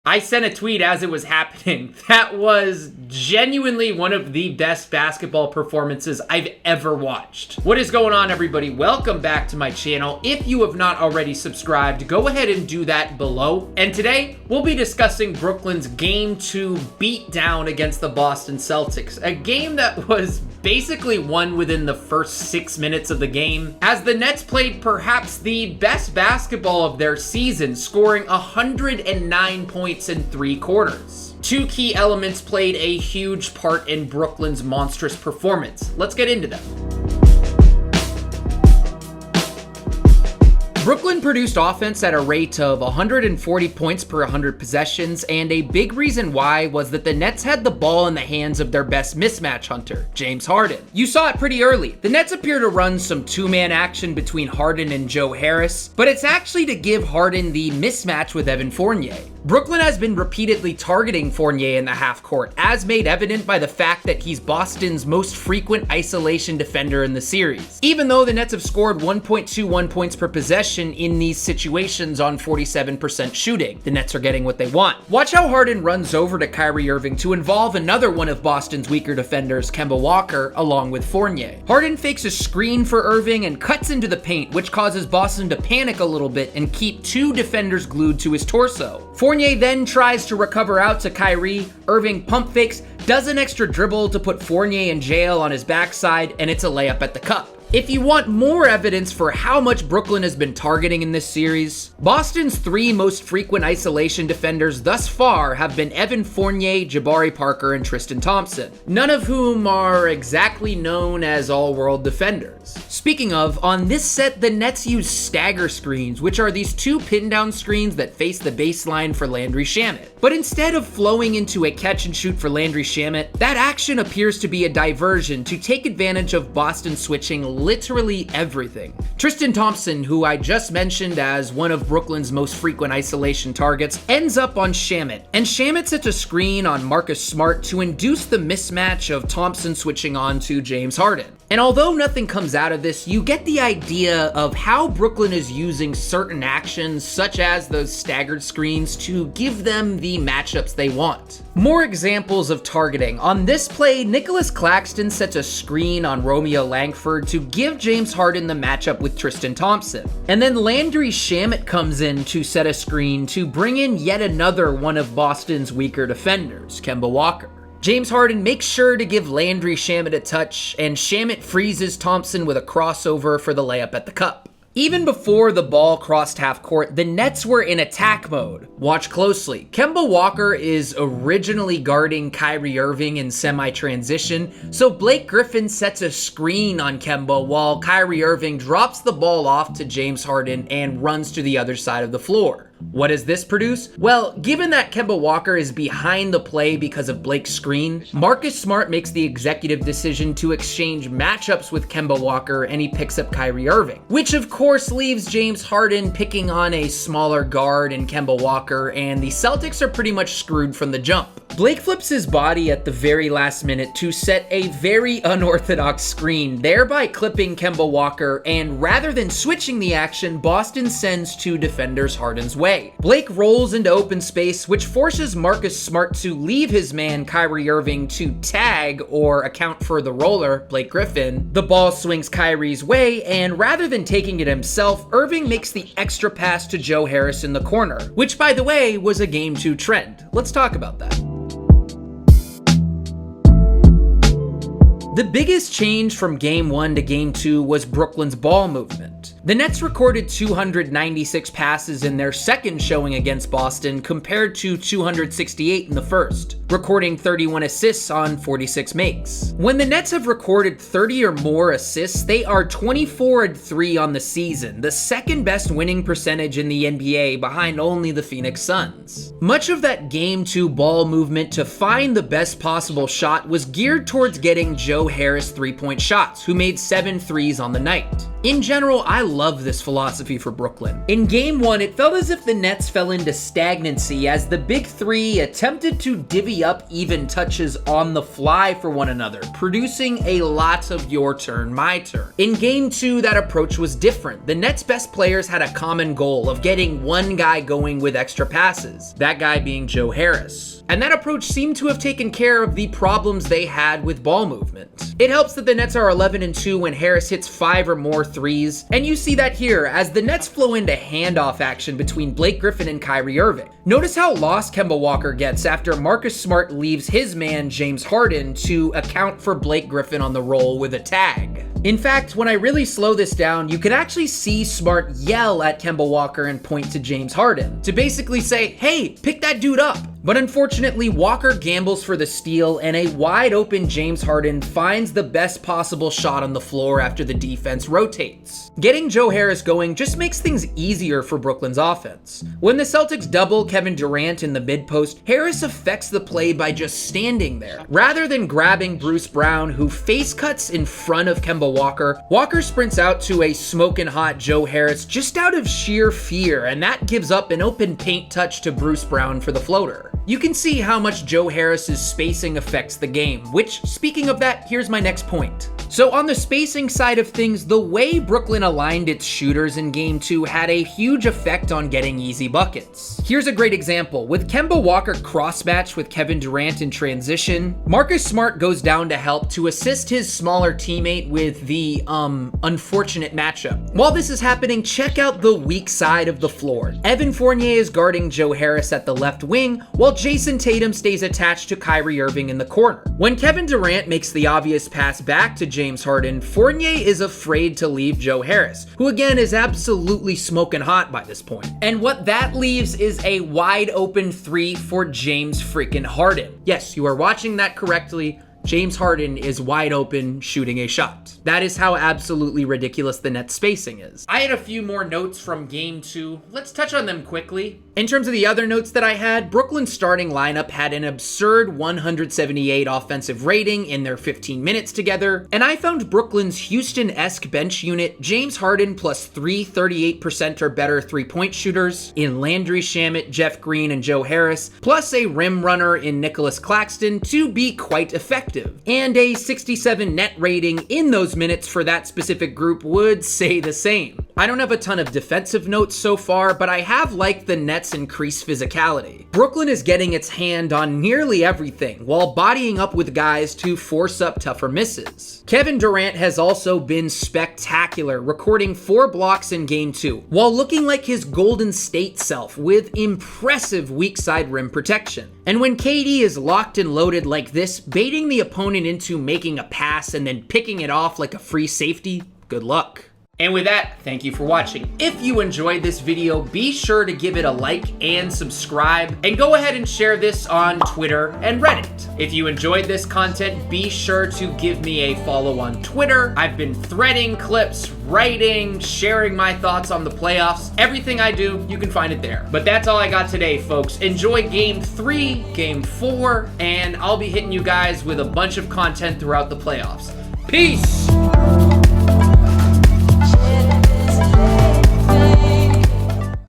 I sent a tweet as it was happening. That was genuinely one of the best basketball performances I've ever watched. What is going on, everybody? Welcome back to my channel. If you have not already subscribed, go ahead and do that below. And today, we'll be discussing Brooklyn's Game 2 beatdown against the Boston Celtics. A game that was basically won within the first 6 minutes of the game, as the Nets played perhaps the best basketball of their season, scoring 109 points in 3 quarters. Two key elements played a huge part in Brooklyn's monstrous performance. Let's get into them. Brooklyn produced offense at a rate of 140 points per 100 possessions, and a big reason why was that the Nets had the ball in the hands of their best mismatch hunter, James Harden. You saw it pretty early. The Nets appear to run some two-man action between Harden and Joe Harris, but it's actually to give Harden the mismatch with Evan Fournier. Brooklyn has been repeatedly targeting Fournier in the half court, as made evident by the fact that he's Boston's most frequent isolation defender in the series. Even though the Nets have scored 1.21 points per possession in these situations on 47% shooting, the Nets are getting what they want. Watch how Harden runs over to Kyrie Irving to involve another one of Boston's weaker defenders, Kemba Walker, along with Fournier. Harden fakes a screen for Irving and cuts into the paint, which causes Boston to panic a little bit and keep 2 defenders glued to his torso. Fournier then tries to recover out to Kyrie. Irving pump fakes, does an extra dribble to put Fournier in jail on his backside, and it's a layup at the cup. If you want more evidence for how much Brooklyn has been targeting in this series, Boston's 3 most frequent isolation defenders thus far have been Evan Fournier, Jabari Parker, and Tristan Thompson, none of whom are exactly known as all-world defenders. Speaking of, on this set, the Nets use stagger screens, which are these 2 pin-down screens that face the baseline for Landry Shamet. But instead of flowing into a catch-and-shoot for Landry Shamet, that action appears to be a diversion to take advantage of Boston switching literally everything. Tristan Thompson, who I just mentioned as one of Brooklyn's most frequent isolation targets, ends up on Shamet, and Shamet sets a screen on Marcus Smart to induce the mismatch of Thompson switching on to James Harden. And although nothing comes out of this, you get the idea of how Brooklyn is using certain actions, such as those staggered screens, to give them the matchups they want. More examples of targeting. On this play, Nicholas Claxton sets a screen on Romeo Langford to give James Harden the matchup with Tristan Thompson. And then Landry Shamet comes in to set a screen to bring in yet another one of Boston's weaker defenders, Kemba Walker. James Harden makes sure to give Landry Shamet a touch, and Shamet freezes Thompson with a crossover for the layup at the cup. Even before the ball crossed half court, the Nets were in attack mode. Watch closely. Kemba Walker is originally guarding Kyrie Irving in semi-transition, so Blake Griffin sets a screen on Kemba while Kyrie Irving drops the ball off to James Harden and runs to the other side of the floor. What does this produce? Well, given that Kemba Walker is behind the play because of Blake's screen, Marcus Smart makes the executive decision to exchange matchups with Kemba Walker, and he picks up Kyrie Irving, which of course leaves James Harden picking on a smaller guard in Kemba Walker, and the Celtics are pretty much screwed from the jump. Blake flips his body at the very last minute to set a very unorthodox screen, thereby clipping Kemba Walker, and rather than switching the action, Boston sends 2 defenders Harden's way. Blake rolls into open space, which forces Marcus Smart to leave his man Kyrie Irving to tag or account for the roller, Blake Griffin. The ball swings Kyrie's way, and rather than taking it himself, Irving makes the extra pass to Joe Harris in the corner, which by the way was a Game 2 trend. Let's talk about that. The biggest change from Game 1 to Game 2 was Brooklyn's ball movement. The Nets recorded 296 passes in their second showing against Boston compared to 268 in the first, recording 31 assists on 46 makes. When the Nets have recorded 30 or more assists, they are 24-3 on the season, the second best winning percentage in the NBA behind only the Phoenix Suns. Much of that Game 2 ball movement to find the best possible shot was geared towards getting Joe Harris 3-point shots, who made 7 threes on the night. In general, I love this philosophy for Brooklyn. In game 1, it felt as if the Nets fell into stagnancy as the big three attempted to divvy up even touches on the fly for one another, producing a lot of your turn, my turn. In game 2, that approach was different. The Nets' best players had a common goal of getting one guy going with extra passes, that guy being Joe Harris. And that approach seemed to have taken care of the problems they had with ball movement. It helps that the Nets are 11-2 when Harris hits 5 or more threes, and you see that here as the Nets flow into handoff action between Blake Griffin and Kyrie Irving. Notice how lost Kemba Walker gets after Marcus Smart leaves his man James Harden to account for Blake Griffin on the roll with a tag. In fact, when I really slow this down, you can actually see Smart yell at Kemba Walker and point to James Harden to basically say, hey, pick that dude up. But unfortunately, Walker gambles for the steal, and a wide open James Harden finds the best possible shot on the floor after the defense rotates. Getting Joe Harris going just makes things easier for Brooklyn's offense. When the Celtics double Kevin Durant in the mid-post, Harris affects the play by just standing there. Rather than grabbing Bruce Brown, who face cuts in front of Kemba Walker, Walker sprints out to a smoking hot Joe Harris just out of sheer fear, and that gives up an open paint touch to Bruce Brown for the floater. You can see how much Joe Harris's spacing affects the game, which, speaking of that, here's my next point. So on the spacing side of things, the way Brooklyn aligned its shooters in game 2 had a huge effect on getting easy buckets. Here's a great example. With Kemba Walker cross-matched with Kevin Durant in transition, Marcus Smart goes down to help to assist his smaller teammate with the, unfortunate matchup. While this is happening, check out the weak side of the floor. Evan Fournier is guarding Joe Harris at the left wing, while Jason Tatum stays attached to Kyrie Irving in the corner. When Kevin Durant makes the obvious pass back to James Harden, Fournier is afraid to leave Joe Harris, who again is absolutely smoking hot by this point. And what that leaves is a wide open 3 for James freaking Harden. Yes, you are watching that correctly. James Harden is wide open shooting a shot. That is how absolutely ridiculous the net spacing is. I had a few more notes from game 2. Let's touch on them quickly. In terms of the other notes that I had, Brooklyn's starting lineup had an absurd 178 offensive rating in their 15 minutes together, and I found Brooklyn's Houston-esque bench unit, James Harden plus 38% or better three-point shooters in Landry Shamet, Jeff Green, and Joe Harris, plus a rim runner in Nicholas Claxton to be quite effective. And a 67 net rating in those minutes for that specific group would say the same. I don't have a ton of defensive notes so far, but I have liked the Nets' increased physicality. Brooklyn is getting its hand on nearly everything while bodying up with guys to force up tougher misses. Kevin Durant has also been spectacular, recording 4 blocks in game 2, while looking like his Golden State self with impressive weak side rim protection. And when KD is locked and loaded like this, baiting the opponent into making a pass and then picking it off like a free safety, good luck. And with that, thank you for watching. If you enjoyed this video, be sure to give it a like and subscribe, and go ahead and share this on Twitter and Reddit. If you enjoyed this content, be sure to give me a follow on Twitter. I've been threading clips, writing, sharing my thoughts on the playoffs. Everything I do, you can find it there. But that's all I got today, folks. Enjoy game 3, game 4, and I'll be hitting you guys with a bunch of content throughout the playoffs. Peace!